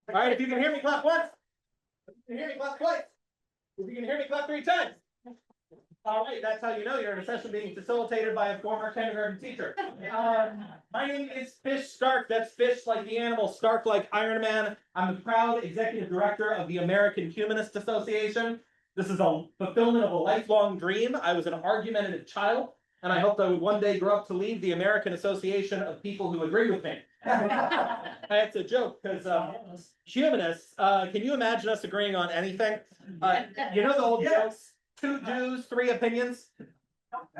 All right, if you can hear me, clap once. If you can hear me, clap twice. If you can hear me, clap 3 times. All right, that's how you know you're in a session being facilitated by a former kindergarten teacher. My name is Fish Stark. That's fish like the animal, Stark like Iron Man. I'm the proud executive director of the American Humanist Association. This is a fulfillment of a lifelong dream. I was an argumentative child, and I hoped I would one day grow up to lead the American Association of people who agree with me. It's a joke because humanists, can you imagine us agreeing on anything? You know the old jokes? 2 Jews, 3 opinions.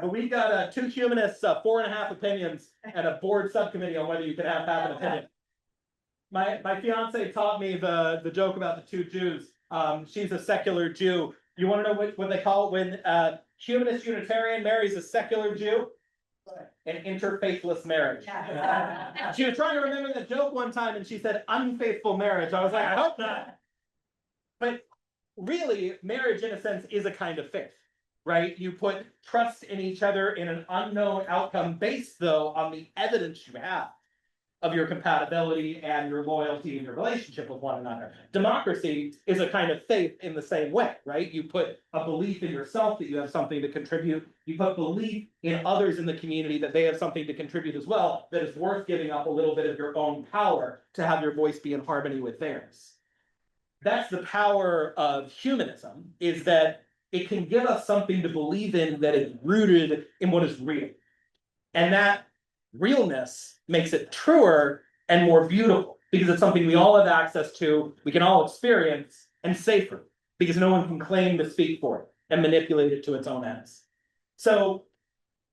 We've got 2 humanists, 4.5 opinions, and a board subcommittee on whether you can have half an opinion. My fiance taught me the joke about the 2 Jews. She's a secular Jew. You want to know what they call it when humanist Unitarian marries a secular Jew? An interfaithless marriage. She was trying to remember the joke one time and she said unfaithful marriage. I was like, I hope not. But really, marriage in a sense is a kind of faith, right? You put trust in each other in an unknown outcome based, though, on the evidence you have of your compatibility and your loyalty and your relationship with one another. Democracy is a kind of faith in the same way, right? You put a belief in yourself that you have something to contribute. You put belief in others in the community that they have something to contribute as well, that is worth giving up a little bit of your own power to have your voice be in harmony with theirs. That's the power of humanism, is that it can give us something to believe in that is rooted in what is real. And that realness makes it truer and more beautiful because it's something we all have access to, we can all experience, and safer because no one can claim to speak for it and manipulate it to its own ends. So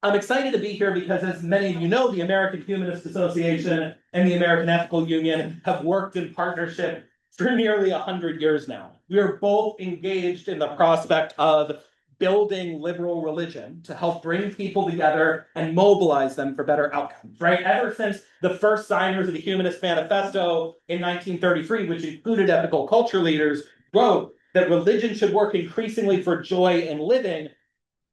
I'm excited to be here because, as many of you know, the American Humanist Association and the American Ethical Union have worked in partnership for nearly 100 years now. We are both engaged in the prospect of building liberal religion to help bring people together and mobilize them for better outcomes, right? Ever since the first signers of the Humanist Manifesto in 1933, which included ethical culture leaders, wrote that religion should work increasingly for joy in living,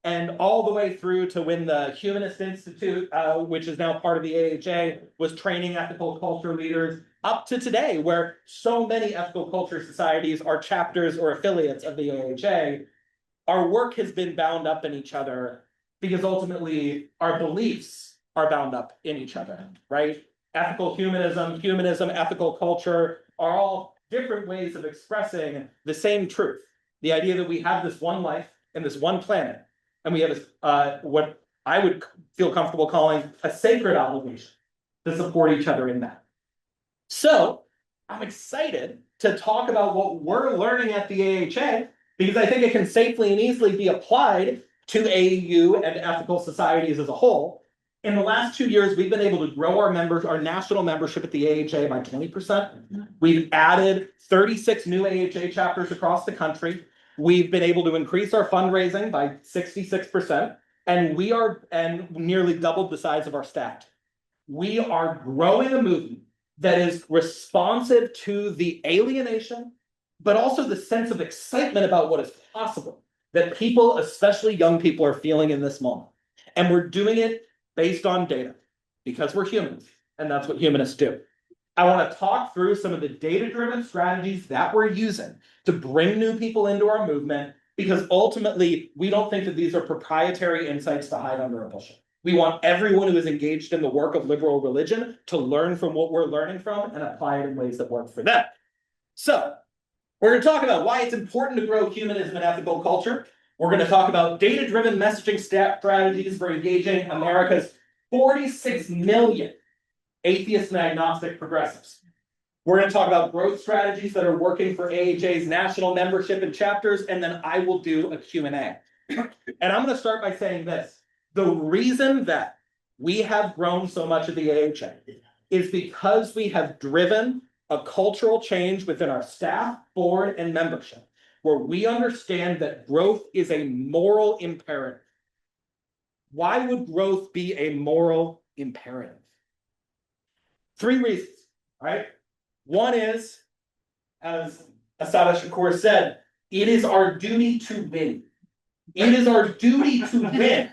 and all the way through to when the Humanist Institute, which is now part of the AHA, was training ethical culture leaders, up to today, where so many ethical culture societies are chapters or affiliates of the AHA. Our work has been bound up in each other because ultimately our beliefs are bound up in each other, right? Ethical humanism, ethical culture are all different ways of expressing the same truth. The idea that we have this one life and this one planet, and we have this, what I would feel comfortable calling a sacred obligation to support each other in that. So I'm excited to talk about what we're learning at the AHA, because I think it can safely and easily be applied to AU and ethical societies as a whole. In the last 2 years, we've been able to grow our national membership at the AHA by 20%. We've added 36 new AHA chapters across the country. We've been able to increase our fundraising by 66%, and nearly doubled the size of our staff. We are growing a movement that is responsive to the alienation, but also the sense of excitement about what is possible that people, especially young people, are feeling in this moment. And we're doing it based on data because we're humans, and that's what humanists do. I want to talk through some of the data-driven strategies that we're using to bring new people into our movement, because ultimately, we don't think that these are proprietary insights to hide under a bushel. We want everyone who is engaged in the work of liberal religion to learn from what we're learning from and apply it in ways that work for them. So we're going to talk about why it's important to grow humanism and ethical culture. We're going to talk about data-driven messaging strategies for engaging America's 46 million atheist and agnostic progressives. We're going to talk about growth strategies that are working for AHA's national membership and chapters, and then I will do a Q&A. And I'm going to start by saying this. The reason that we have grown so much at the AHA is because we have driven a cultural change within our staff, board, and membership, where we understand that growth is a moral imperative. Why would growth be a moral imperative? 3 reasons, right? One is, as Asada Shakur said, it is our duty to win. It is our duty to win.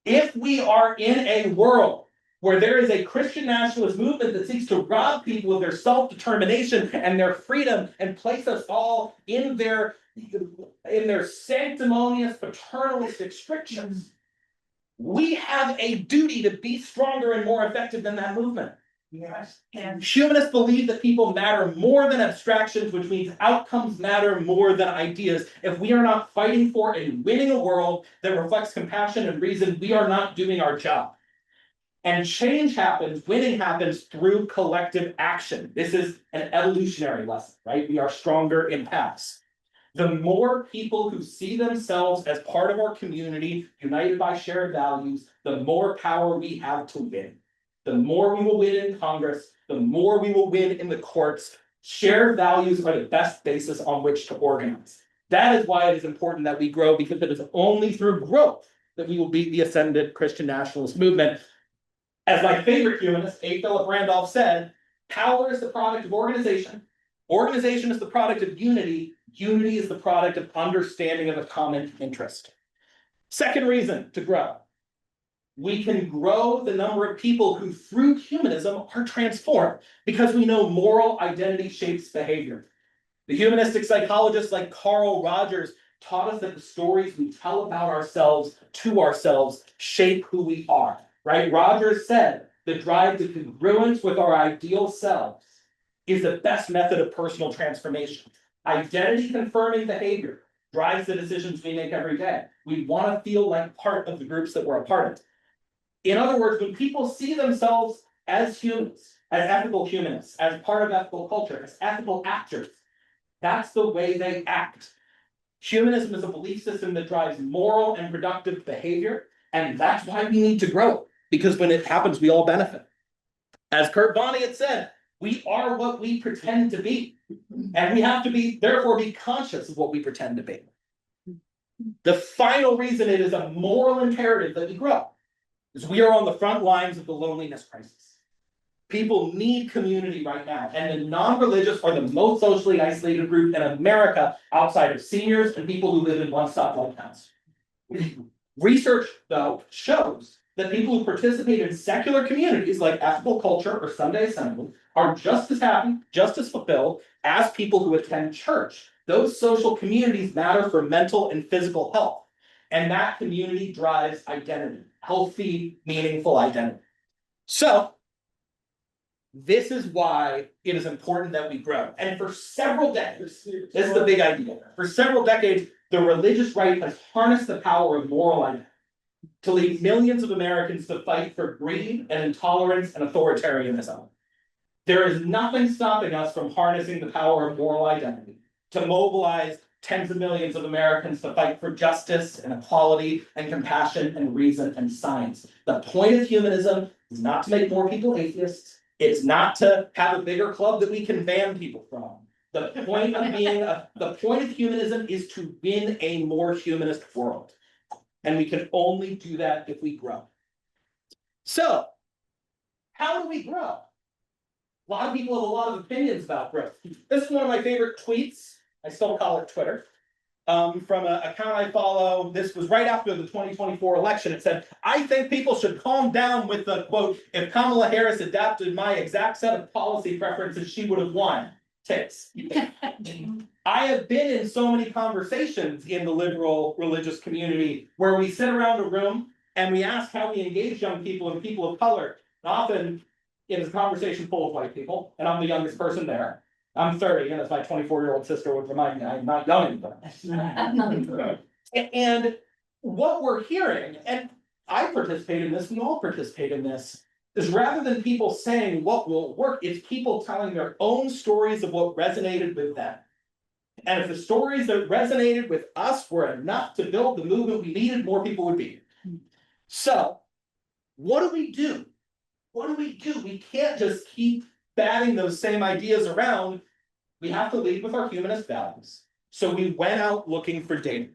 If we are in a world where there is a Christian nationalist movement that seeks to rob people of their self-determination and their freedom and place us all in their sanctimonious paternalistic strictures. We have a duty to be stronger and more effective than that movement. Yes. And humanists believe that people matter more than abstractions, which means outcomes matter more than ideas. If we are not fighting for and winning a world that reflects compassion and reason, we are not doing our job. And change happens, winning happens through collective action. This is an evolutionary lesson, right? We are stronger in packs. The more people who see themselves as part of our community, united by shared values, the more power we have to win. The more we will win in Congress, the more we will win in the courts. Shared values are the best basis on which to organize. That is why it is important that we grow, because it is only through growth that we will beat the ascendant Christian nationalist movement. As my favorite humanist, A. Philip Randolph, said, power is the product of organization. Organization is the product of unity. Unity is the product of understanding of a common interest. Second reason to grow. We can grow the number of people who, through humanism, are transformed because we know moral identity shapes behavior. The humanistic psychologists like Carl Rogers taught us that the stories we tell about ourselves to ourselves shape who we are, right? Rogers said the drive to congruence with our ideal selves is the best method of personal transformation. Identity confirming behavior drives the decisions we make every day. We want to feel like part of the groups that we're a part of. In other words, when people see themselves as humans, as ethical humanists, as part of ethical culture, as ethical actors, that's the way they act. Humanism is a belief system that drives moral and productive behavior, and that's why we need to grow it, because when it happens, we all benefit. As Kurt Vonnegut had said, we are what we pretend to be, and we have to therefore be conscious of what we pretend to be. The final reason it is a moral imperative that we grow is we are on the front lines of the loneliness crisis. People need community right now, and the non-religious are the most socially isolated group in America outside of seniors and people who live in one-stop life towns. Research, though, shows that people who participate in secular communities like ethical culture or Sunday assembly are just as happy, just as fulfilled as people who attend church. Those social communities matter for mental and physical health, and that community drives identity, healthy, meaningful identity. So, this is why it is important that we grow. And for several decades, this is the big idea. For several decades, the religious right has harnessed the power of moral identity to lead millions of Americans to fight for greed and intolerance and authoritarianism. There is nothing stopping us from harnessing the power of moral identity to mobilize tens of millions of Americans to fight for justice and equality and compassion and reason and science. The point of humanism is not to make more people atheists. It's not to have a bigger club that we can ban people from. The point of humanism is to win a more humanist world. And we can only do that if we grow. So, how do we grow? A lot of people have a lot of opinions about growth. This is one of my favorite tweets. I still call it Twitter. From an account I follow. This was right after the 2024 election. It said, I think people should calm down with the quote, if Kamala Harris adapted my exact set of policy preferences, she would have won. Takes. I have been in so many conversations in the liberal religious community where we sit around a room and we ask how we engage young people and people of color. And often it is a conversation full of white people, and I'm the youngest person there. I'm 30, and as my 24-year-old sister would remind me, I'm not young anymore. And what we're hearing, and I participate in this, we all participate in this, is rather than people saying what will work, it's people telling their own stories of what resonated with them. And if the stories that resonated with us were enough to build the movement we needed, more people would be. So, what do we do? What do we do? We can't just keep batting those same ideas around. We have to lead with our humanist values. So we went out looking for data.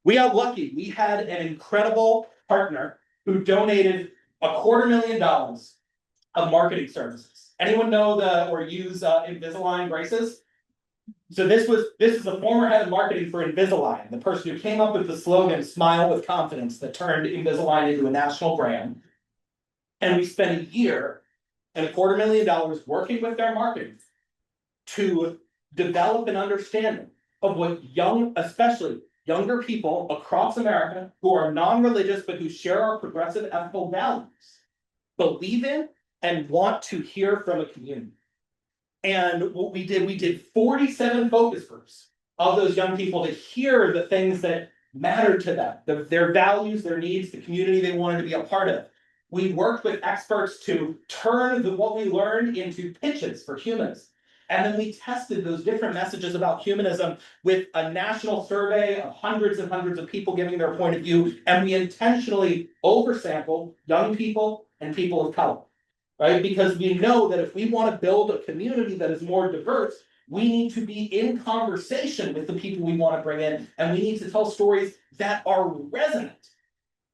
We got lucky. We had an incredible partner who donated $250,000 of marketing services. Anyone know or use Invisalign braces? So this is the former head of marketing for Invisalign, the person who came up with the slogan "Smile with Confidence" that turned Invisalign into a national brand. And we spent a year and $250,000 working with their marketing to develop an understanding of what especially younger people across America who are non-religious but who share our progressive ethical values believe in and want to hear from a community. And what we did 47 focus groups of those young people to hear the things that mattered to them, their values, their needs, the community they wanted to be a part of. We worked with experts to turn what we learned into pitches for humanists. And then we tested those different messages about humanism with a national survey of hundreds and hundreds of people giving their point of view. And we intentionally oversampled young people and people of color, right? Because we know that if we want to build a community that is more diverse, we need to be in conversation with the people we want to bring in. And we need to tell stories that are resonant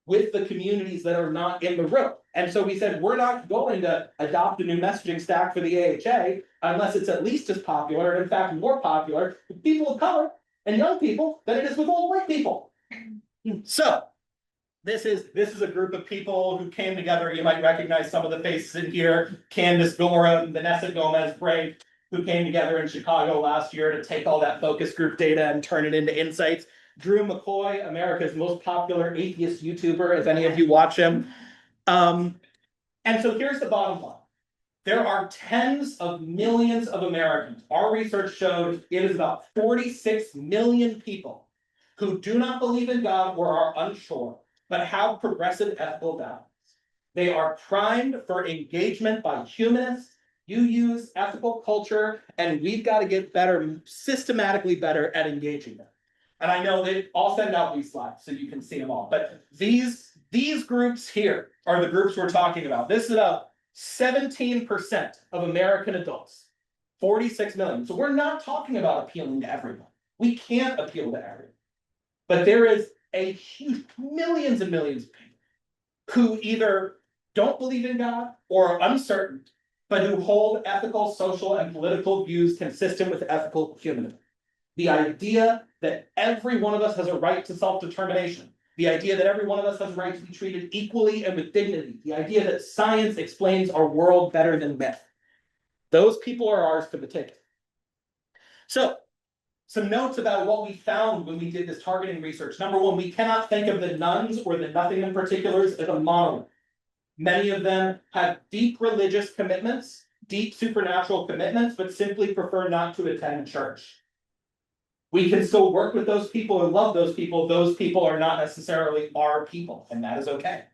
with the communities that are not in the room. And so we said, we're not going to adopt a new messaging stack for the AHA unless it's at least as popular, and in fact more popular, with people of color and young people than it is with old white people. So this is a group of people who came together. You might recognize some of the faces in here. Candace Gorham, Vanessa Gomez-Brake, who came together in Chicago last year to take all that focus group data and turn it into insights. Drew McCoy, America's most popular atheist YouTuber, if any of you watch him. And so here's the bottom line. There are tens of millions of Americans. Our research showed it is about 46 million people who do not believe in God or are unsure, but have progressive ethical values. They are primed for engagement by humanists. You use ethical culture, and we've got to get better, systematically better at engaging them. And I know that I'll send out these slides so you can see them all. But these groups here are the groups we're talking about. This is about 17% of American adults, 46 million. So we're not talking about appealing to everyone. We can't appeal to everyone. But there is a huge, millions and millions of people who either don't believe in God or are uncertain, but who hold ethical, social, and political views consistent with ethical humanism. The idea that every one of us has a right to self-determination. The idea that every one of us has a right to be treated equally and with dignity. The idea that science explains our world better than myth. Those people are ours for the taking. So, some notes about what we found when we did this targeting research. Number one, we cannot think of the nones or the nothing in particulars as a monolith. Many of them have deep religious commitments, deep supernatural commitments, but simply prefer not to attend church. We can still work with those people and love those people. Those people are not necessarily our people, and that is okay.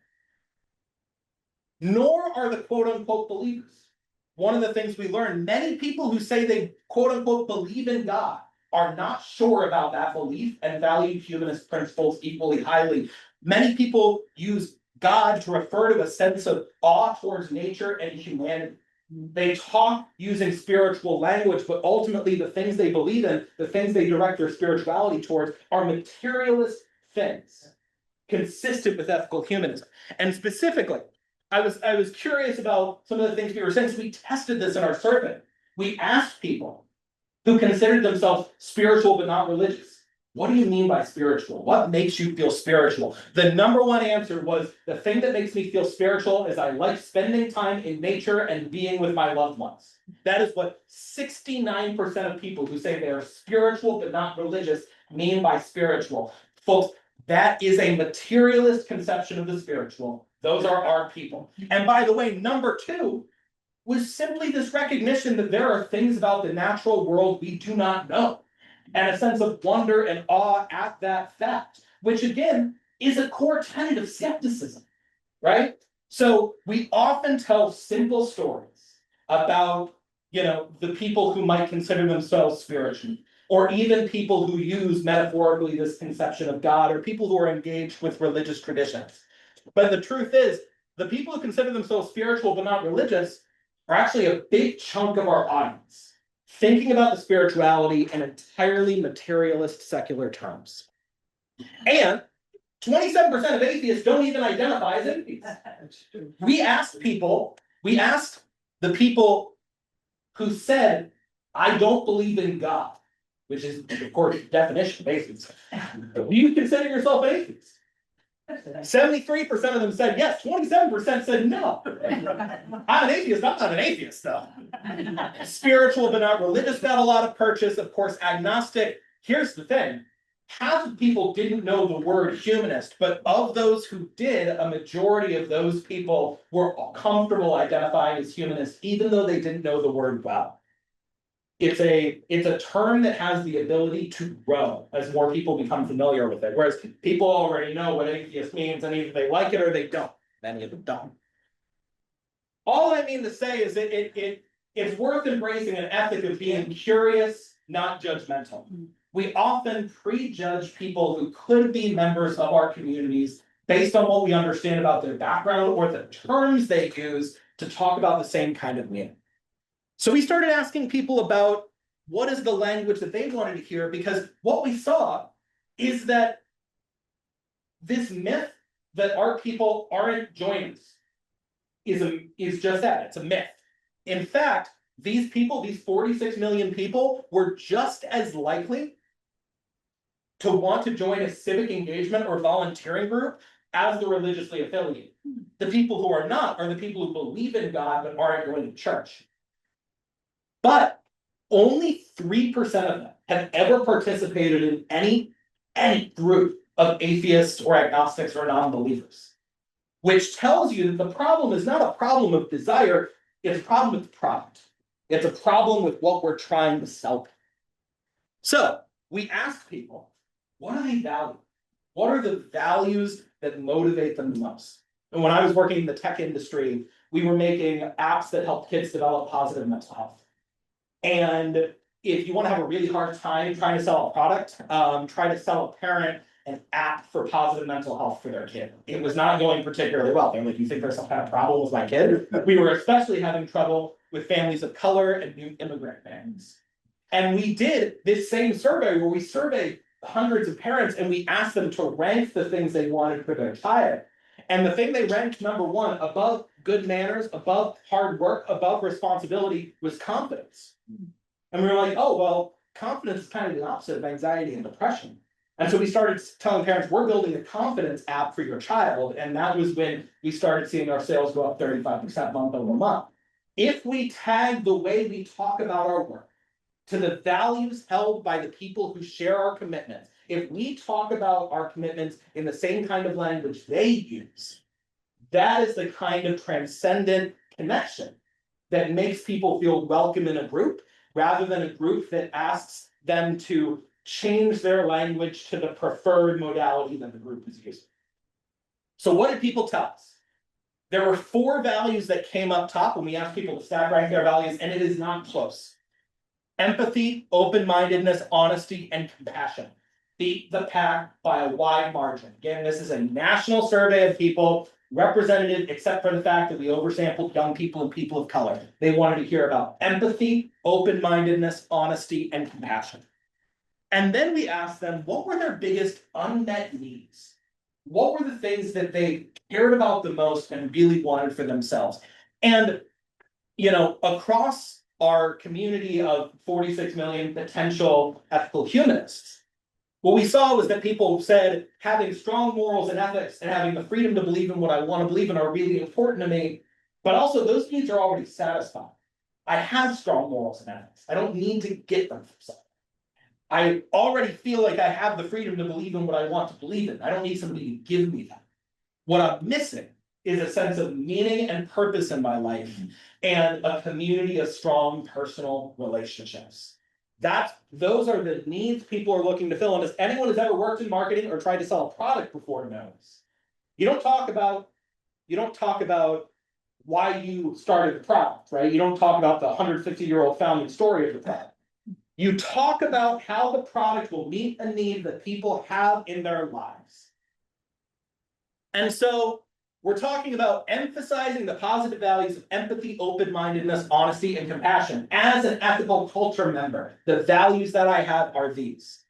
Nor are the quote-unquote believers. One of the things we learned, many people who say they quote-unquote believe in God are not sure about that belief and value humanist principles equally highly. Many people use God to refer to a sense of awe towards nature and humanity. They talk using spiritual language, but ultimately the things they believe in, the things they direct their spirituality towards, are materialist things, consistent with ethical humanism. And specifically, I was curious about some of the things we were saying. So we tested this in our survey. We asked people who considered themselves spiritual but not religious, what do you mean by spiritual? What makes you feel spiritual? The number one answer was, the thing that makes me feel spiritual is I like spending time in nature and being with my loved ones. That is what 69% of people who say they are spiritual but not religious mean by spiritual. Folks, that is a materialist conception of the spiritual. Those are our people. And by the way, number two was simply this recognition that there are things about the natural world we do not know, and a sense of wonder and awe at that fact, which again is a core tenet of skepticism, right? So we often tell simple stories about, the people who might consider themselves spiritual, or even people who use metaphorically this conception of God, or people who are engaged with religious traditions. But the truth is, the people who consider themselves spiritual but not religious are actually a big chunk of our audience, thinking about the spirituality in entirely materialist secular terms. And 27% of atheists don't even identify as atheists. We asked the people who said, I don't believe in God, which is, of course, the definition of atheism. Do you consider yourself atheist? 73% of them said yes, 27% said no. I'm an atheist, I'm not an atheist though. Spiritual but not religious got a lot of purchase, of course, agnostic. Here's the thing. Half of people didn't know the word humanist, but of those who did, a majority of those people were comfortable identifying as humanists, even though they didn't know the word well. It's a term that has the ability to grow as more people become familiar with it. Whereas people already know what atheist means, and either they like it or they don't. Many of them don't. All I mean to say is that it's worth embracing an ethic of being curious, not judgmental. We often prejudge people who could be members of our communities based on what we understand about their background or the terms they use to talk about the same kind of meaning. So we started asking people about what is the language that they wanted to hear, because what we saw is that this myth that our people aren't joiners is just that, it's a myth. In fact, these people, these 46 million people, were just as likely to want to join a civic engagement or volunteering group as the religiously affiliated. The people who are not are the people who believe in God but aren't going to church. But only 3% of them have ever participated in any group of atheists or agnostics or non-believers. Which tells you that the problem is not a problem of desire, it's a problem with the product. It's a problem with what we're trying to sell. So we asked people, what do they value? What are the values that motivate them the most? And when I was working in the tech industry, we were making apps that help kids develop positive mental health. And if you want to have a really hard time trying to sell a product, try to sell a parent an app for positive mental health for their kid. It was not going particularly well. They're like, you think there's some kind of problem with my kid? We were especially having trouble with families of color and new immigrant families. And we did this same survey where we surveyed hundreds of parents and we asked them to rank the things they wanted for their child. And the thing they ranked number one, above good manners, above hard work, above responsibility, was confidence. And we were like, oh, well, confidence is kind of the opposite of anxiety and depression. And so we started telling parents, we're building a confidence app for your child. And that was when we started seeing our sales go up 35% month over month. If we tag the way we talk about our work to the values held by the people who share our commitments, if we talk about our commitments in the same kind of language they use, that is the kind of transcendent connection that makes people feel welcome in a group, rather than a group that asks them to change their language to the preferred modality that the group is using. So what did people tell us? There were 4 values that came up top when we asked people to stack rank their values, and it is not close. Empathy, open-mindedness, honesty, and compassion beat the pack by a wide margin. Again, this is a national survey of people, representative except for the fact that we oversampled young people and people of color. They wanted to hear about empathy, open-mindedness, honesty, and compassion. And then we asked them, what were their biggest unmet needs? What were the things that they cared about the most and really wanted for themselves? And, you know, across our community of 46 million potential ethical humanists, what we saw was that people said having strong morals and ethics and having the freedom to believe in what I want to believe in are really important to me, but also those needs are already satisfied. I have strong morals and ethics. I don't need to get them from someone. I already feel like I have the freedom to believe in what I want to believe in. I don't need somebody to give me that. What I'm missing is a sense of meaning and purpose in my life and a community of strong personal relationships. Those are the needs people are looking to fill. And if anyone has ever worked in marketing or tried to sell a product before knows, you don't talk about why you started the product, right? You don't talk about the 150-year-old founding story of the product. You talk about how the product will meet a need that people have in their lives. And so we're talking about emphasizing the positive values of empathy, open-mindedness, honesty, and compassion. As an ethical culture member, the values that I have are these.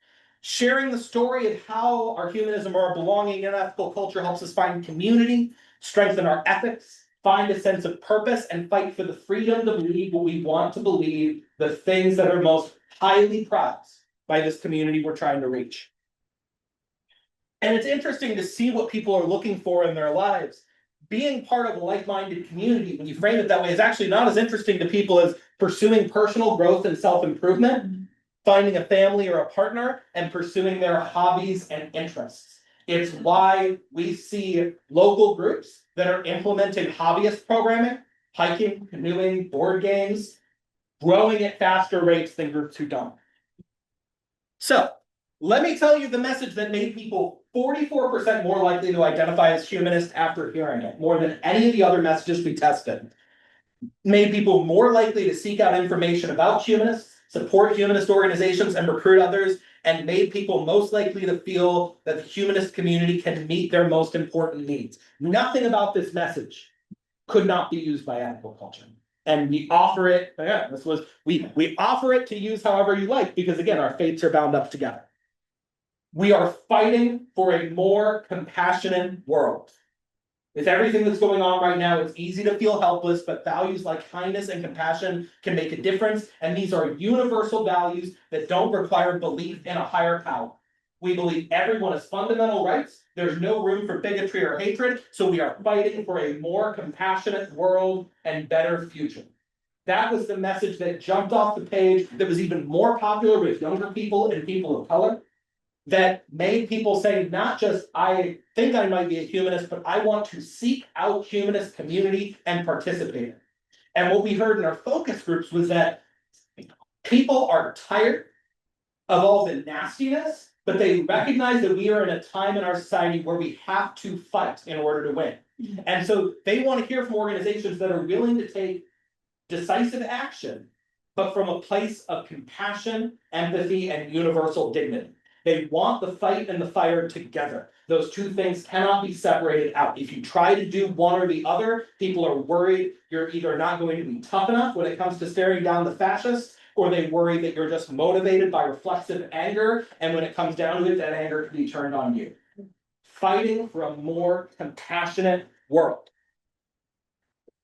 Sharing the story of how our humanism or our belonging in ethical culture helps us find community, strengthen our ethics, find a sense of purpose, and fight for the freedom to believe what we want to believe, the things that are most highly prized by this community we're trying to reach. And it's interesting to see what people are looking for in their lives. Being part of a like-minded community, when you frame it that way, is actually not as interesting to people as pursuing personal growth and self-improvement, finding a family or a partner, and pursuing their hobbies and interests. It's why we see local groups that are implementing hobbyist programming, hiking, canoeing, board games, growing at faster rates than groups who don't. So, let me tell you the message that made people 44% more likely to identify as humanist after hearing it, more than any of the other messages we tested. Made people more likely to seek out information about humanists, support humanist organizations, and recruit others, and made people most likely to feel that the humanist community can meet their most important needs. Nothing about this message could not be used by ethical culture. And we offer it, again, we offer it to use however you like, because again, our fates are bound up together. We are fighting for a more compassionate world. With everything that's going on right now, it's easy to feel helpless, but values like kindness and compassion can make a difference, and these are universal values that don't require belief in a higher power. We believe everyone has fundamental rights, there's no room for bigotry or hatred, so we are fighting for a more compassionate world and better future. That was the message that jumped off the page, that was even more popular with younger people and people of color, that made people say, not just, I think I might be a humanist, but I want to seek out humanist community and participate in it. And what we heard in our focus groups was that people are tired of all the nastiness, but they recognize that we are in a time in our society where we have to fight in order to win. And so they want to hear from organizations that are willing to take decisive action, but from a place of compassion, empathy, and universal dignity. They want the fight and the fire together. Those two things cannot be separated out. If you try to do one or the other, people are worried you're either not going to be tough enough when it comes to staring down the fascists, or they worry that you're just motivated by reflexive anger, and when it comes down to it, that anger can be turned on you. Fighting for a more compassionate world.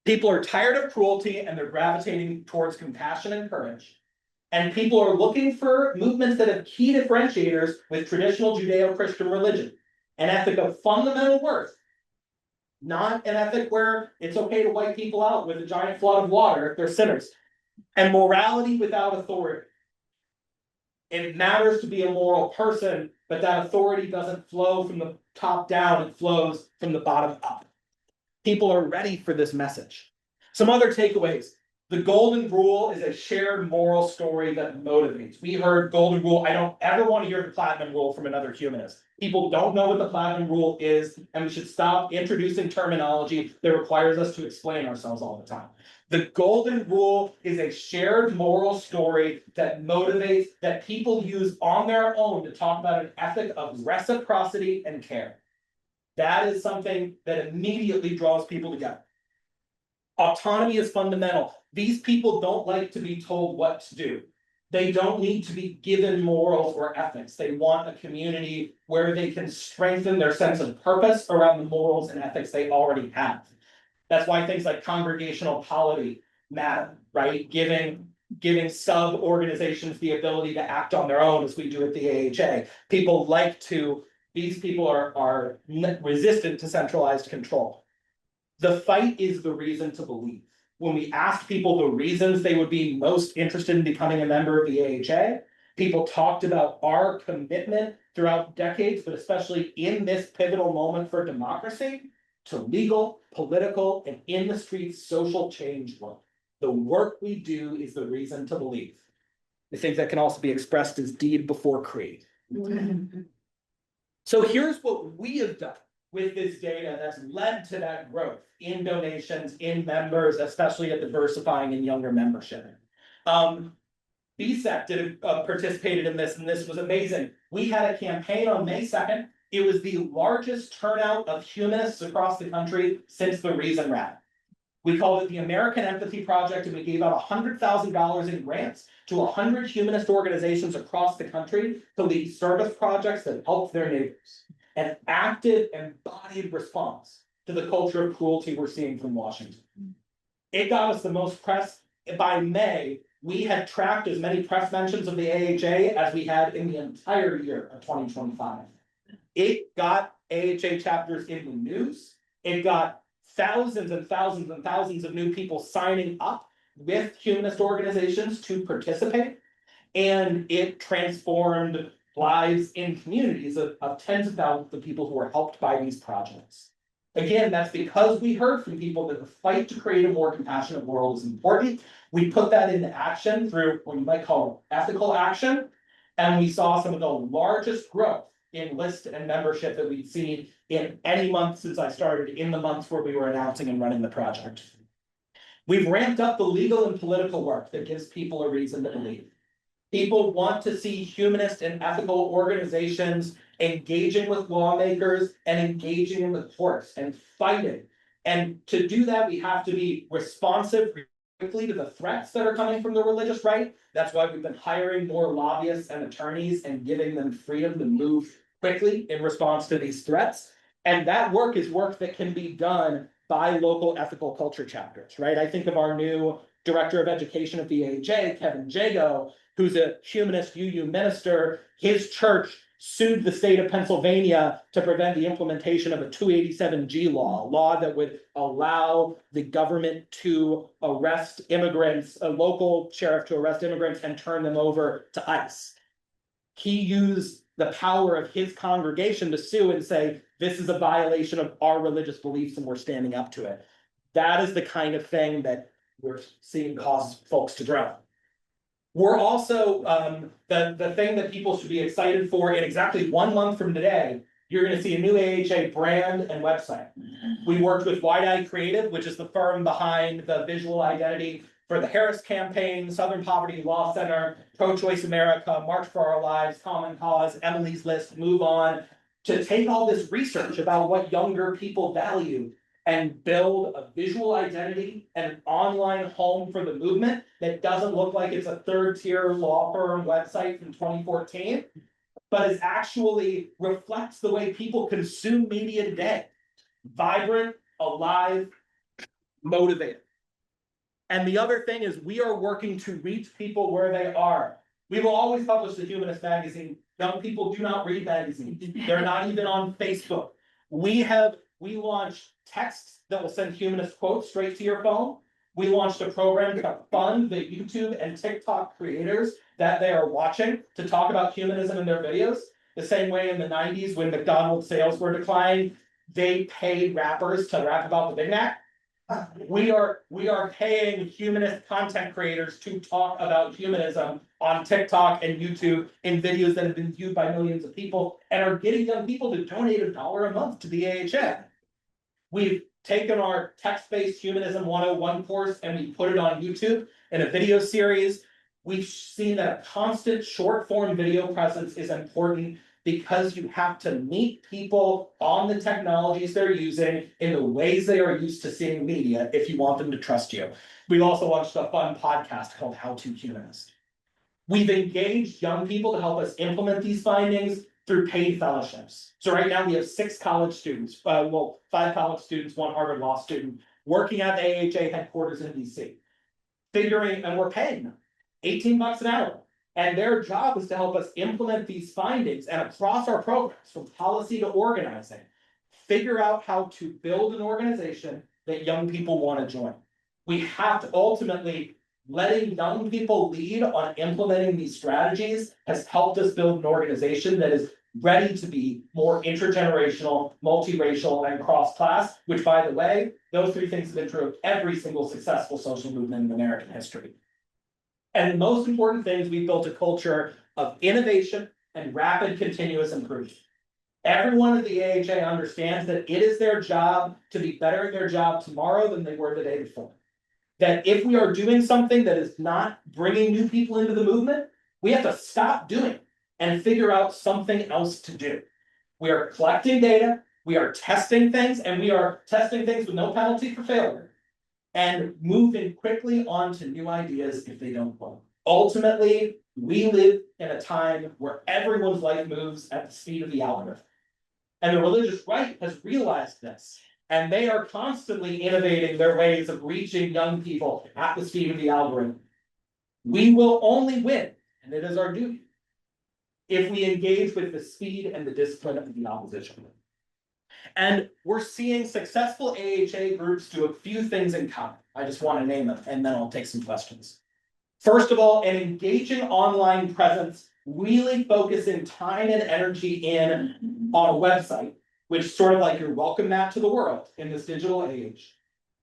People are tired of cruelty and they're gravitating towards compassion and courage. And people are looking for movements that have key differentiators with traditional Judeo-Christian religion. An ethic of fundamental worth. Not an ethic where it's okay to wipe people out with a giant flood of water if they're sinners. And morality without authority. It matters to be a moral person, but that authority doesn't flow from the top down, it flows from the bottom up. People are ready for this message. Some other takeaways. The golden rule is a shared moral story that motivates. We heard golden rule. I don't ever want to hear the platinum rule from another humanist. People don't know what the platinum rule is, and we should stop introducing terminology that requires us to explain ourselves all the time. The golden rule is a shared moral story that motivates, that people use on their own to talk about an ethic of reciprocity and care. That is something that immediately draws people together. Autonomy is fundamental. These people don't like to be told what to do. They don't need to be given morals or ethics. They want a community where they can strengthen their sense of purpose around the morals and ethics they already have. That's why things like congregational polity matter, right? Giving sub-organizations the ability to act on their own, as we do at the AHA. These people are resistant to centralized control. The fight is the reason to believe. When we asked people the reasons they would be most interested in becoming a member of the AHA, people talked about our commitment throughout decades, but especially in this pivotal moment for democracy, to legal, political, and in the streets social change work. The work we do is the reason to believe. I think that can also be expressed as deed before creed. So here's what we have done with this data that's led to that growth in donations, in members, especially at diversifying in younger membership. BSEC participated in this, and this was amazing. We had a campaign on May 2nd. It was the largest turnout of humanists across the country since the Reason Rally. We called it the American Empathy Project, and we gave out $100,000 in grants to 100 humanist organizations across the country to lead service projects that helped their neighbors. An active, embodied response to the culture of cruelty we're seeing from Washington. It got us the most press. By May, we had tracked as many press mentions of the AHA as we had in the entire year of 2025. It got AHA chapters in the news. It got thousands and thousands and thousands of new people signing up with humanist organizations to participate. And it transformed lives in communities of tens of thousands of people who were helped by these projects. Again, that's because we heard from people that the fight to create a more compassionate world is important. We put that into action through what you might call ethical action. And we saw some of the largest growth in list and membership that we've seen in any month since I started, in the months where we were announcing and running the project. We've ramped up the legal and political work that gives people a reason to believe. People want to see humanist and ethical organizations engaging with lawmakers and engaging in the courts and fighting. And to do that, we have to be responsive quickly to the threats that are coming from the religious right. That's why we've been hiring more lobbyists and attorneys and giving them freedom to move quickly in response to these threats. And that work is work that can be done by local ethical culture chapters, right? I think of our new director of education at the AHA, Kevin Jago, who's a humanist UU minister. His church sued the state of Pennsylvania to prevent the implementation of a 287G law, a law that would allow the government to arrest immigrants, a local sheriff to arrest immigrants and turn them over to ICE. He used the power of his congregation to sue and say, this is a violation of our religious beliefs and we're standing up to it. That is the kind of thing that we're seeing cause folks to drown. We're also, the thing that people should be excited for, in exactly 1 month from today, you're gonna see a new AHA brand and website. We worked with Wide Eye Creative, which is the firm behind the visual identity for the Harris Campaign, Southern Poverty Law Center, Pro-Choice America, March for Our Lives, Common Cause, Emily's List, Move On, to take all this research about what younger people value and build a visual identity and an online home for the movement that doesn't look like it's a third-tier law firm website from 2014, but it actually reflects the way people consume media today. Vibrant, alive, motivated. And the other thing is we are working to reach people where they are. We will always publish the Humanist magazine. Young people do not read magazines. They're not even on Facebook. We launched texts that will send humanist quotes straight to your phone. We launched a program to fund the YouTube and TikTok creators that they are watching to talk about humanism in their videos. The same way in the 90s when McDonald's sales were declining, they paid rappers to rap about the Big Mac. We are paying humanist content creators to talk about humanism on TikTok and YouTube in videos that have been viewed by millions of people and are getting young people to donate $1 a month to the AHA. We've taken our text-based Humanism 101 course and we put it on YouTube in a video series. We've seen that a constant short-form video presence is important because you have to meet people on the technologies they're using in the ways they are used to seeing media if you want them to trust you. We've also launched a fun podcast called How to Humanist. We've engaged young people to help us implement these findings through paid fellowships. So right now we have 6 college students, 5 college students, 1 Harvard Law student, working at the AHA headquarters in DC. And we're paying them $18 an hour. And their job is to help us implement these findings and across our programs, from policy to organizing, figure out how to build an organization that young people want to join. We have to ultimately, letting young people lead on implementing these strategies has helped us build an organization that is ready to be more intergenerational, multiracial, and cross-class, which, by the way, those 3 things have been true of every single successful social movement in American history. And the most important thing is we built a culture of innovation and rapid continuous improvement. Everyone at the AHA understands that it is their job to be better at their job tomorrow than they were the day before. That if we are doing something that is not bringing new people into the movement, we have to stop doing it and figure out something else to do. We are collecting data, we are testing things, and we are testing things with no penalty for failure, and moving quickly on to new ideas if they don't work. Ultimately, we live in a time where everyone's life moves at the speed of the algorithm. And the religious right has realized this. And they are constantly innovating their ways of reaching young people at the speed of the algorithm. We will only win, and it is our duty, if we engage with the speed and the discipline of the opposition. And we're seeing successful AHA groups do a few things in common. I just want to name them, and then I'll take some questions. First of all, an engaging online presence, really focusing time and energy in on a website, which is sort of like your welcome mat to the world in this digital age.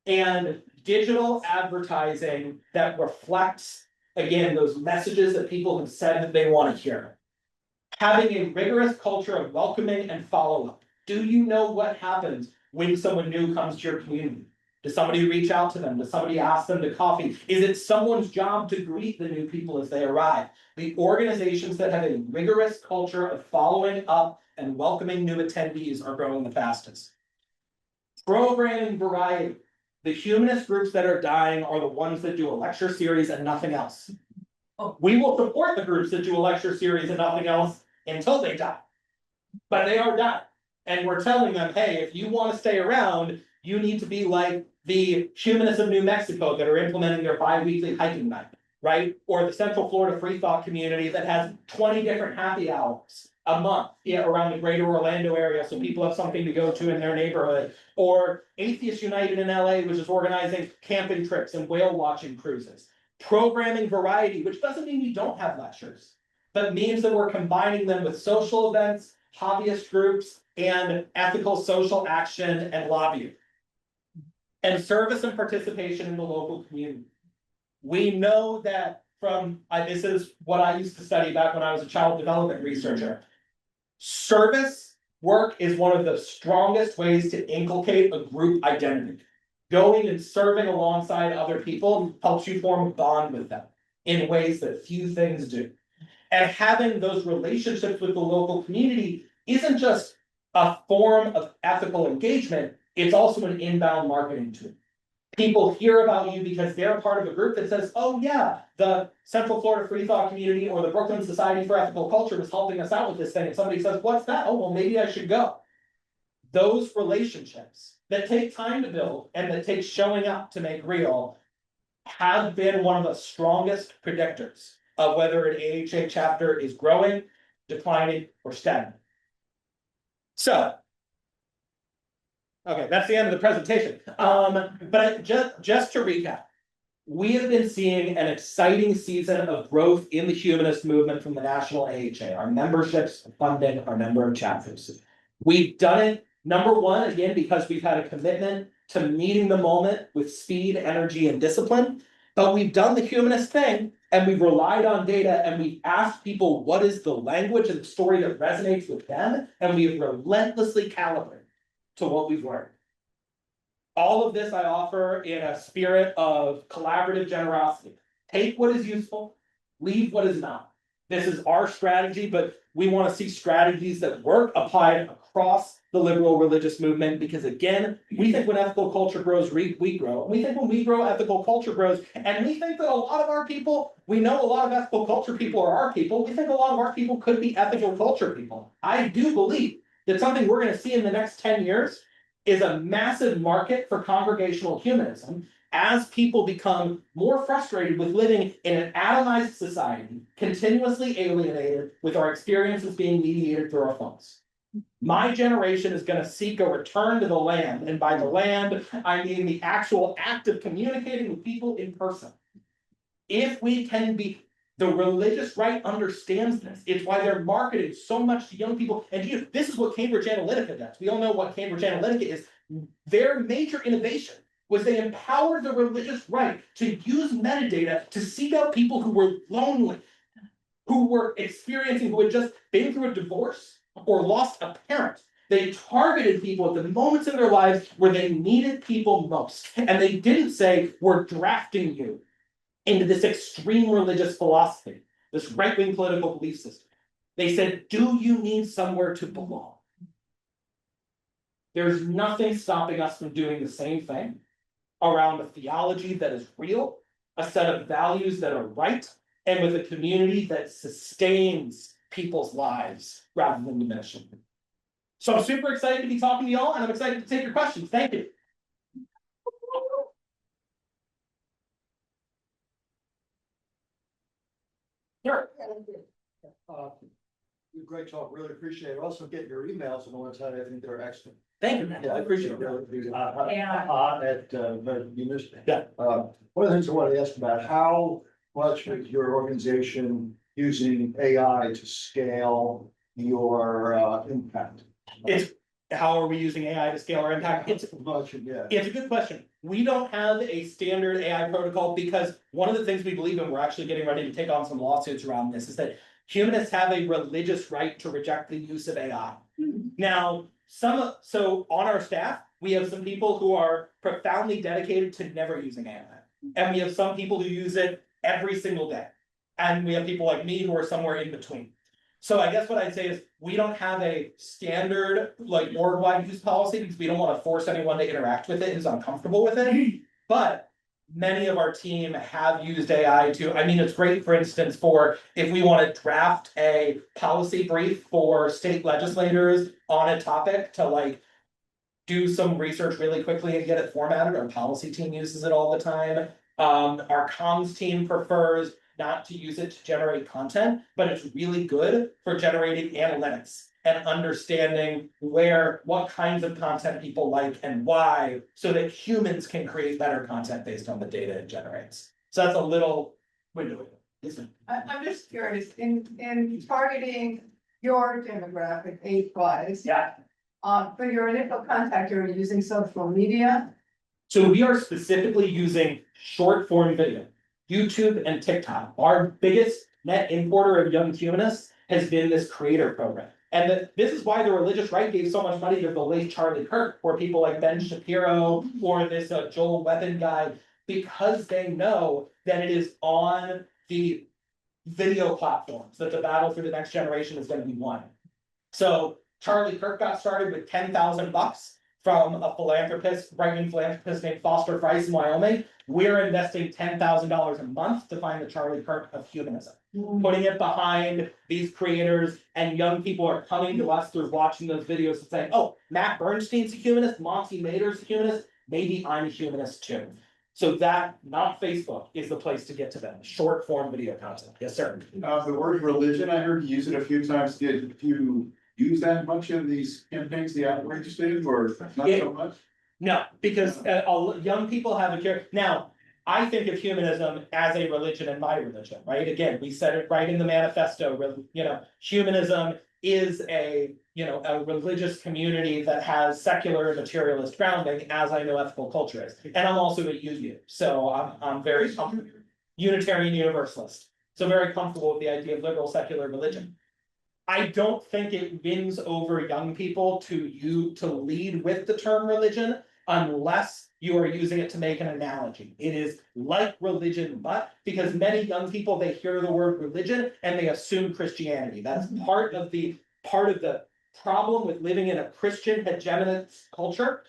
And digital advertising that reflects, again, those messages that people have said that they want to hear. Having a rigorous culture of welcoming and follow-up. Do you know what happens when someone new comes to your community? Does somebody reach out to them? Does somebody ask them to coffee? Is it someone's job to greet the new people as they arrive? The organizations that have a rigorous culture of following up and welcoming new attendees are growing the fastest. Programming variety. The humanist groups that are dying are the ones that do a lecture series and nothing else. We will support the groups that do a lecture series and nothing else until they die. But they are dying. And we're telling them, hey, if you want to stay around, you need to be like the Humanists of New Mexico that are implementing their bi-weekly hiking night, right? Or the Central Florida Free Thought community that has 20 different happy hours a month around the greater Orlando area so people have something to go to in their neighborhood. Or Atheists United in LA, which is organizing camping trips and whale watching cruises. Programming variety, which doesn't mean we don't have lectures, but means that we're combining them with social events, hobbyist groups, and ethical social action and lobbying. And service and participation in the local community. We know that from, this is what I used to study back when I was a child development researcher. Service work is one of the strongest ways to inculcate a group identity. Going and serving alongside other people helps you form a bond with them in ways that few things do. And having those relationships with the local community isn't just a form of ethical engagement, it's also an inbound marketing tool. People hear about you because they're part of a group that says, oh yeah, the Central Florida Free Thought community or the Brooklyn Society for Ethical Culture was helping us out with this thing. And somebody says, what's that? Oh, well, maybe I should go. Those relationships that take time to build and that take showing up to make real have been one of the strongest predictors of whether an AHA chapter is growing, declining, or stagnant. So, okay, that's the end of the presentation. But just to recap, we have been seeing an exciting season of growth in the humanist movement from the national AHA, our memberships, funding, our number of chapters. We've done it, number one, again, because we've had a commitment to meeting the moment with speed, energy, and discipline. But we've done the humanist thing, and we've relied on data, and we've asked people what is the language and the story that resonates with them, and we've relentlessly calibrated to what we've learned. All of this I offer in a spirit of collaborative generosity. Take what is useful, leave what is not. This is our strategy, but we want to see strategies that work applied across the liberal religious movement, because again, we think when ethical culture grows, we grow. We think when we grow, ethical culture grows. And we think that a lot of our people, we know a lot of ethical culture people are our people. We think a lot of our people could be ethical culture people. I do believe that something we're going to see in the next 10 years is a massive market for congregational humanism as people become more frustrated with living in an atomized society, continuously alienated with our experiences being mediated through our phones. My generation is going to seek a return to the land, and by the land, I mean the actual act of communicating with people in person. If we can be, the religious right understands this. It's why they're marketing so much to young people. And this is what Cambridge Analytica does. We all know what Cambridge Analytica is. Their major innovation was they empowered the religious right to use metadata to seek out people who were lonely, who were experiencing, who had just been through a divorce or lost a parent. They targeted people at the moments in their lives where they needed people most. And they didn't say, we're drafting you into this extreme religious philosophy, this right-wing political belief system. They said, do you need somewhere to belong? There's nothing stopping us from doing the same thing around a theology that is real, a set of values that are right, and with a community that sustains people's lives rather than diminish them. So I'm super excited to be talking to y'all, and I'm excited to take your questions. Thank you. Sure. Great talk, really appreciate it. Also get your emails and all that, I think they're excellent. Thank you. Yeah, I appreciate it. At American Humanist. Yeah. One of the things I wanted to ask about, how much is your organization using AI to scale your impact? It's how are we using AI to scale our impact? It's Yeah. a good question. We don't have a standard AI protocol because one of the things we believe in, we're actually getting ready to take on some lawsuits around this, is that humanists have a religious right to reject the use of AI. Now, so on our staff, we have some people who are profoundly dedicated to never using AI. And we have some people who use it every single day. And we have people like me who are somewhere in between. So I guess what I'd say is we don't have a standard like board-wide use policy because we don't want to force anyone to interact with it who's uncomfortable with it. But many of our team have used AI to, I mean, it's great, for instance, for if we want to draft a policy brief for state legislators on a topic to like do some research really quickly and get it formatted. Our policy team uses it all the time. Our comms team prefers not to use it to generate content, but it's really good for generating analytics and understanding what kinds of content people like and why, so that humans can create better content based on the data it generates. So that's a little window. I'm just curious, in targeting your demographic age-wise. Yeah. For your initial contact, you're using social media. So we are specifically using short form video, YouTube and TikTok. Our biggest net importer of young humanists has been this creator program. And this is why the religious right gave so much money to the late Charlie Kirk, or people like Ben Shapiro, or this Joel Webben guy, because they know that it is on the video platforms that the battle for the next generation is going to be won. So Charlie Kirk got started with $10,000 from a philanthropist, right-wing philanthropist named Foster Price in Wyoming. We're investing $10,000 a month to find the Charlie Kirk of humanism, putting it behind these creators, and young people are coming to us through watching those videos and saying, oh, Matt Bernstein's a humanist, Monty Mader's a humanist, maybe I'm a humanist too. So that, not Facebook, is the place to get to them. Short form video content. Yes, sir. The word religion, I heard you use it a few times. Did you use that much in these campaigns, the outreach did, or not so much? No, because young people have a care. Now, I think of humanism as a religion and my religion, right? Again, we said it right in the manifesto. Humanism is a religious community that has secular and materialist grounding, as I know ethical culture is. And I'm also a UU, so I'm very Unitarian Universalist. So very comfortable with the idea of liberal secular religion. I don't think it wins over young people to lead with the term religion unless you are using it to make an analogy. It is like religion, but because many young people, they hear the word religion and they assume Christianity. That's part of the problem with living in a Christian hegemonic culture,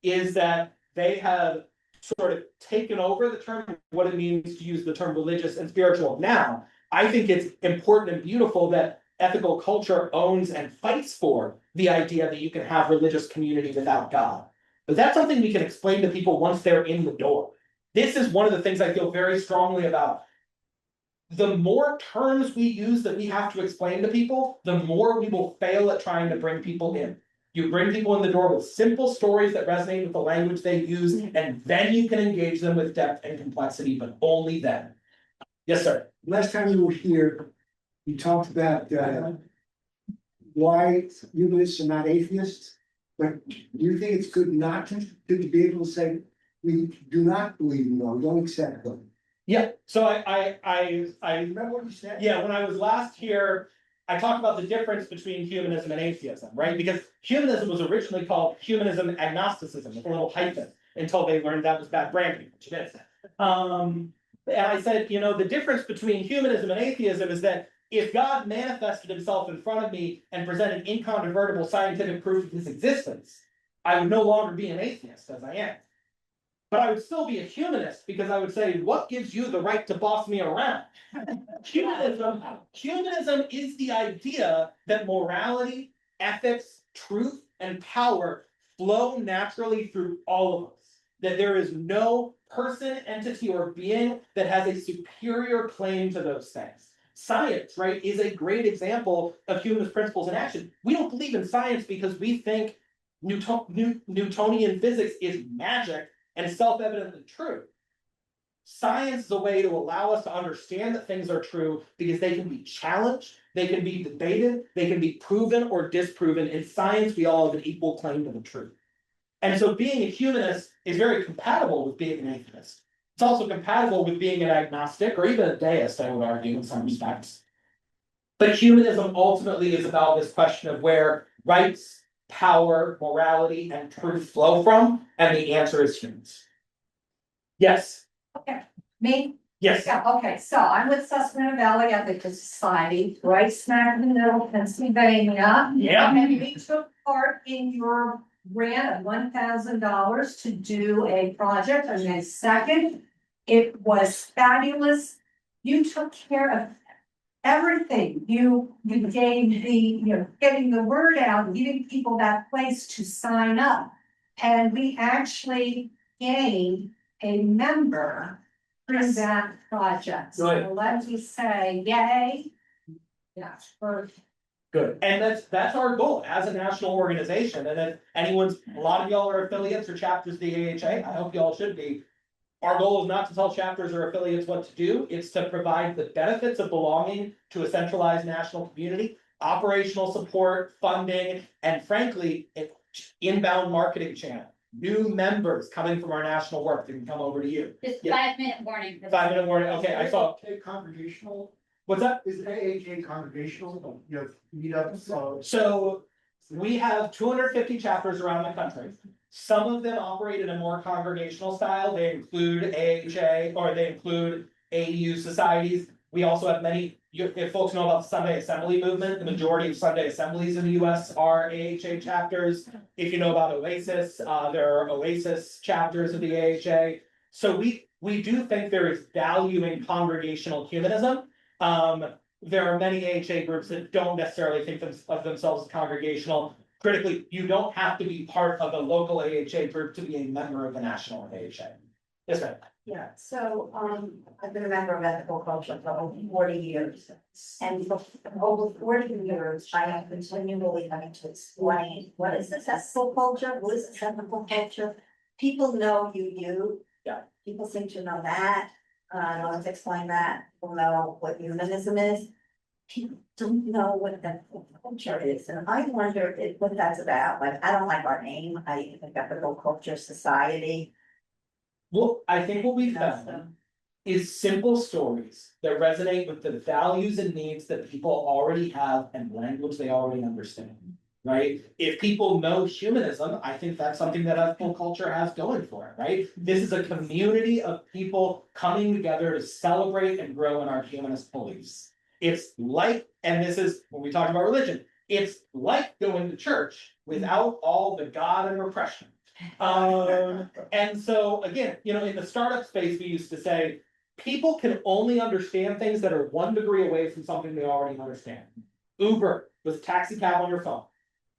is that they have sort of taken over the term, what it means to use the term religious and spiritual. Now, I think it's important and beautiful that ethical culture owns and fights for the idea that you can have religious community without God. But that's something we can explain to people once they're in the door. This is one of the things I feel very strongly about. The more terms we use that we have to explain to people, the more we will fail at trying to bring people in. You bring people in the door with simple stories that resonate with the language they use, and then you can engage them with depth and complexity, but only then. Yes, sir. Last time you were here, you talked about why humanists are not atheists, but do you think it's good not to be able to say, we do not believe in them, don't accept them? Yeah, so I Remember what you said? yeah, when I was last here, I talked about the difference between humanism and atheism, right? Because humanism was originally called humanism agnosticism with a little hyphen until they learned that was bad branding, which it is. And I said, the difference between humanism and atheism is that if God manifested himself in front of me and presented incontrovertible scientific proof of his existence, I would no longer be an atheist as I am. But I would still be a humanist because I would say, what gives you the right to boss me around? Humanism is the idea that morality, ethics, truth, and power flow naturally through all of us. That there is no person, entity, or being that has a superior claim to those things. Science, right, is a great example of humanist principles in action. We don't believe in science because we think Newtonian physics is magic and self-evidently true. Science is a way to allow us to understand that things are true because they can be challenged, they can be debated, they can be proven or disproven. In science, we all have an equal claim to the truth. And so being a humanist is very compatible with being an atheist. It's also compatible with being an agnostic or even a deist, I would argue, in some respects. But humanism ultimately is about this question of where rights, power, morality, and truth flow from, and the answer is humans. Yes, Okay, me? yes. Yeah, okay, so I'm with Susquehanna Valley Ethical Society, right smack in the middle of Pennsylvania. Yeah. And we took part in your grant of $1,000 to do a project on May 2nd. It was fabulous. You took care of everything. You gave the, getting the word out, giving people that place to sign up. And we actually gained a member through that project. Good. So let me say, yay. Yeah, for Good. And that's our goal as a national organization. And if a lot of y'all are affiliates or chapters of the AHA, I hope y'all should be. Our goal is not to tell chapters or affiliates what to do. It's to provide the benefits of belonging to a centralized national community, operational support, funding, and frankly, inbound marketing channel. New members coming from our national work that can come over to you. Just Yeah. 5-minute warning. 5-minute warning. Okay, I saw. Congregational, What's that? is AHA congregational, meetups, So we have 250 chapters around the country. Some of them operate in a more congregational style. They include AHA or they include AU societies. We also have many, if folks know about the Sunday Assembly movement, the majority of Sunday assemblies in the US are AHA chapters. If you know about Oasis, there are Oasis chapters of the AHA. So we do think there is value in congregational humanism. There are many AHA groups that don't necessarily think of themselves as congregational. Critically, you don't have to be part of a local AHA group to be a member of the national AHA. Yes, ma'am. Yeah, so, I've been a member of Ethical Culture for over 40 years. And for over 40 years, I have continually having to explain, what is this ethical culture? What is this ethical culture? People know you. Yeah. People seem to know that. I don't have to explain that. People know what humanism is. People don't know what ethical culture is. And I wonder what that's about. Like, I don't like our name. I think Ethical Culture Society. Well, I think what we found So- is simple stories that resonate with the values and needs that people already have and language they already understand. Right? If people know humanism, I think that's something that ethical culture has going for it, right? This is a community of people coming together to celebrate and grow in our humanist beliefs. It's like, and this is when we talk about religion, it's like going to church without all the God and repression. And so again, in the startup space, we used to say, people can only understand things that are 1 degree away from something they already understand. Uber was a taxi cab on your phone,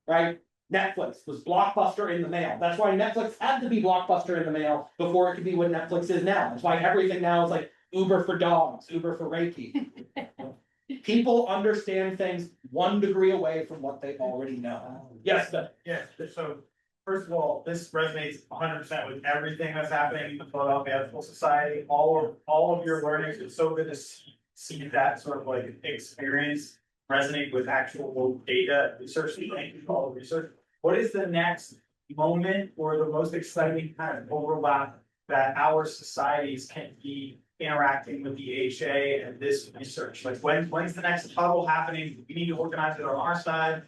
right? Netflix was Blockbuster in the mail. That's why Netflix had to be Blockbuster in the mail before it could be what Netflix is now. That's why everything now is like Uber for dogs, Uber for Reiki. People understand things 1 degree away from what they already know. Yes, but Yeah, so first of all, this resonates 100% with everything that's happening in the Philadelphia Ethical Society. All of your learnings, it's so good to see that sort of like experience resonate with actual data research. Thank you for all the research. What is the next moment or the most exciting kind of overlap that our societies can be interacting with the AHA and this research? Like when's the next huddle happening? We need to organize it on our side.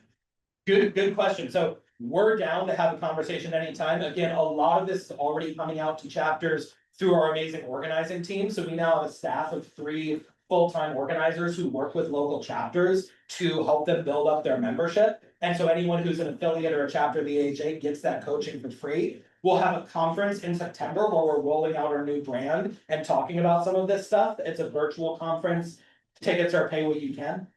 good question. So we're down to have a conversation anytime. Again, a lot of this is already coming out to chapters through our amazing organizing team. So we now have a staff of 3 full-time organizers who work with local chapters to help them build up their membership. And so anyone who's an affiliate or a chapter of the AHA gets that coaching for free. We'll have a conference in September where we're rolling out our new brand and talking about some of this stuff. It's a virtual conference. Tickets are pay what you can.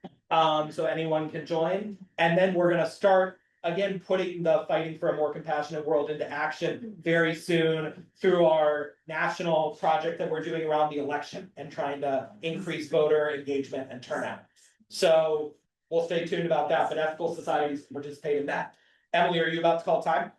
So anyone can join. And then we're gonna start again, putting the fighting for a more compassionate world into action very soon through our national project that we're doing around the election and trying to increase voter engagement and turnout. So we'll stay tuned about that, but ethical societies participate in that. Emily, are you about to call time?